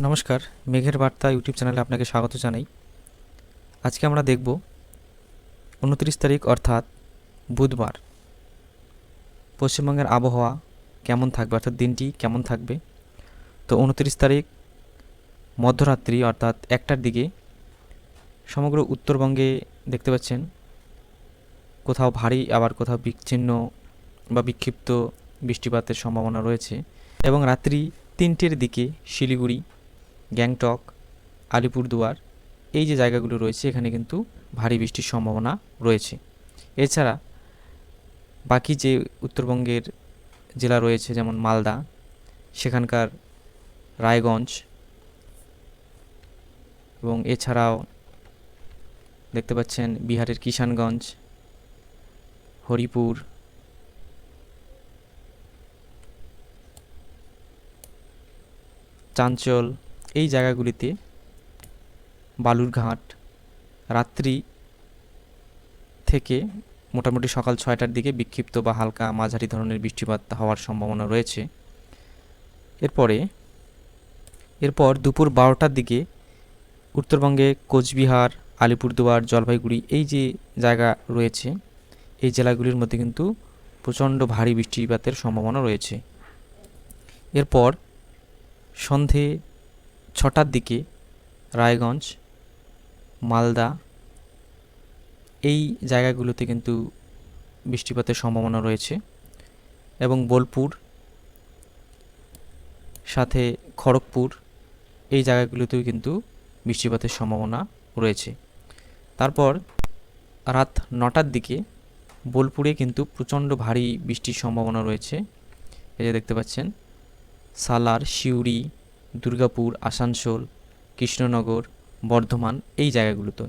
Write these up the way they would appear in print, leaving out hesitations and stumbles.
নমস্কার, মেঘের বার্তা ইউটিউব চ্যানেলে আপনাকে স্বাগত জানাই। আজকে আমরা দেখব 29 তারিখ অর্থাৎ বুধবার পশ্চিমবঙ্গের আবহাওয়া কেমন থাকবে, অর্থাৎ দিনটি কেমন থাকবে। তো 29 তারিখ মধ্যরাত্রি অর্থাৎ 1টার দিকে সমগ্র উত্তরবঙ্গে দেখতে পাচ্ছেন কোথাও ভারী আবার কোথাও বিচ্ছিন্ন বা বিক্ষিপ্ত বৃষ্টিপাতের সম্ভাবনা রয়েছে। এবং রাত্রি 3টের দিকে শিলিগুড়ি, গ্যাংটক, আলিপুরদুয়ার এই যে জায়গাগুলো রয়েছে এখানে কিন্তু ভারী বৃষ্টির সম্ভাবনা রয়েছে। এছাড়া বাকি যে উত্তরবঙ্গের জেলা রয়েছে যেমন মালদা, সেখানকার রায়গঞ্জ এবং এছাড়াও দেখতে পাচ্ছেন বিহারের কিষানগঞ্জ, হরিপুর, চাঞ্চল এই জায়গাগুলিতে বালুরঘাট রাত্রি থেকে মোটামুটি সকাল 6টার দিকে বিক্ষিপ্ত বা হালকা মাঝারি ধরনের বৃষ্টিপাত হওয়ার সম্ভাবনা রয়েছে। এরপর দুপুর 12টার দিকে উত্তরবঙ্গে কোচবিহার, আলিপুরদুয়ার, জলপাইগুড়ি এই যে জায়গা রয়েছে এই জেলাগুলির মধ্যে কিন্তু প্রচণ্ড ভারী বৃষ্টিপাতের সম্ভাবনা রয়েছে। এরপর সন্ধে 6টার দিকে রায়গঞ্জ, মালদা এই জায়গাগুলোতে কিন্তু বৃষ্টিপাতের সম্ভাবনা রয়েছে এবং বোলপুর সাথে খড়গপুর এই জায়গাগুলোতেও কিন্তু বৃষ্টিপাতের সম্ভাবনা রয়েছে। তারপর রাত 9টার দিকে বোলপুরে কিন্তু প্রচণ্ড ভারী বৃষ্টির সম্ভাবনা রয়েছে। এই যে দেখতে পাচ্ছেন সালার, সিউড়ি, দুর্গাপুর, আসানসোল, কৃষ্ণনগর, বর্ধমান এই জায়গাগুলোতে।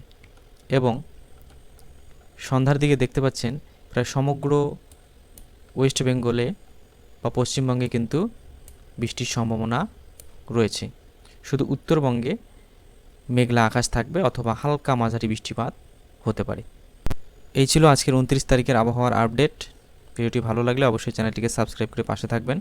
এবং সন্ধ্যার দিকে দেখতে পাচ্ছেন প্রায় সমগ্র ওয়েস্ট বেঙ্গলে বা পশ্চিমবঙ্গে কিন্তু বৃষ্টির সম্ভাবনা রয়েছে। শুধু উত্তরবঙ্গে মেঘলা আকাশ থাকবে অথবা হালকা মাঝারি বৃষ্টিপাত হতে পারে। এই ছিল আজকের 29 তারিখের আবহাওয়ার আপডেট। ভিডিওটি ভালো লাগলে অবশ্যই চ্যানেলটিকে সাবস্ক্রাইব করে পাশে থাকবেন।